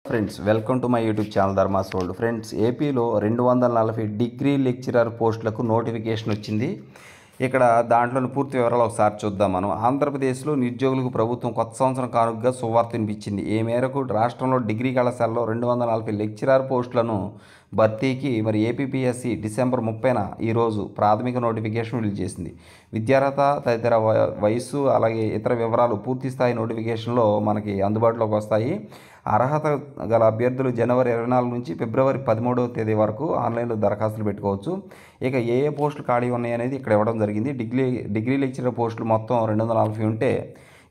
Friends welcome to my YouTube channel Dharma's world. Friends ఏపీలో 240 degree lecturer పోస్టులకు notification వచ్చింది. ఇక్కడ దాంట్లోని పూర్తి వివరాలు ఒకసారి చూద్దాం. మనం ఆంధ్రప్రదేశ్లో నిరుద్యోగులకు ప్రభుత్వం కొత్త సంవత్సరం కానుకగా శుభవార్త వినిపించింది. ఈ మేరకు రాష్ట్రంలో డిగ్రీ కళాశాలలో 240 లెక్చరర్ పోస్టులను భర్తీకి ఏపీపీఎస్సీ డిసెంబర్ 30న ఈరోజు ప్రాథమిక నోటిఫికేషన్ రిలీజ్ చేసింది. విద్యార్హత తదితర వయస్సు అలాగే ఇతర వివరాలు పూర్తి స్థాయి నోటిఫికేషన్లో మనకి అందుబాటులోకి వస్తాయి. అర్హత గల అభ్యర్థులు జనవరి 24 నుంచి ఫిబ్రవరి 13వ తేదీ వరకు ఆన్లైన్లో దరఖాస్తులు పెట్టుకోవచ్చు. ఇక ఏ పోస్టులు ఖాళీ ఉన్నాయి అనేది ఇక్కడ ఇవ్వడం జరిగింది. డిగ్రీ లెక్చరర్ పోస్టులు మొత్తం 240 ఉంటే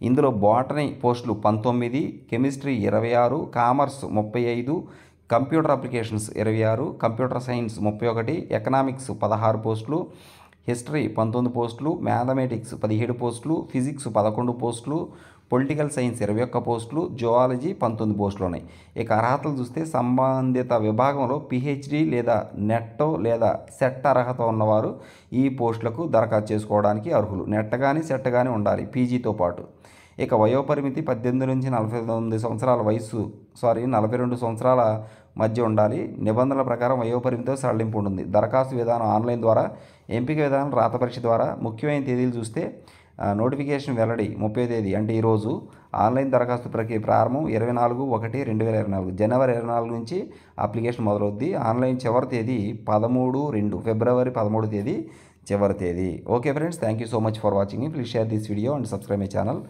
ఇందులో బాటనీ పోస్టులు 19, chemistry 26, commerce 35, computer applications 26, computer science 31, economics 16 పోస్టులు, హిస్టరీ 19 పోస్టులు, మ్యాథమెటిక్స్ 17 పోస్టులు, ఫిజిక్స్ 11 పోస్టులు, పొలిటికల్ సైన్స్ 21 పోస్టులు, జువాలజీ 19 పోస్టులు ఉన్నాయి. ఇక అర్హతలు చూస్తే సంబంధిత విభాగంలో పిహెచ్డి లేదా నెట్ లేదా సెట్ అర్హత ఉన్నవారు ఈ పోస్టులకు దరఖాస్తు చేసుకోవడానికి అర్హులు. నెట్ కానీ సెట్ కానీ ఉండాలి పీజీతో పాటు. ఇక వయోపరిమితి 18 నుంచి 49 సంవత్సరాల 42 సంవత్సరాల మధ్య ఉండాలి. నిబంధనల ప్రకారం వయోపరిమితితో సడలింపు ఉంటుంది. దరఖాస్తు విధానం ఆన్లైన్ ద్వారా, ఎంపిక విధానం రాత పరీక్ష ద్వారా. ముఖ్యమైన తేదీలు చూస్తే నోటిఫికేషన్ వెల్లడి 30వ తేదీ అంటే ఈరోజు. ఆన్లైన్ దరఖాస్తు ప్రక్రియ ప్రారంభం 24/1/2024 జనవరి 24 నుంచి అప్లికేషన్ మొదలవుద్ది. ఆన్లైన్ చివరి తేదీ 13/2 ఫిబ్రవరి 13వ తేదీ చివరి తేదీ. Okay friends, thank you so much for watching. Please share this video and subscribe my channel.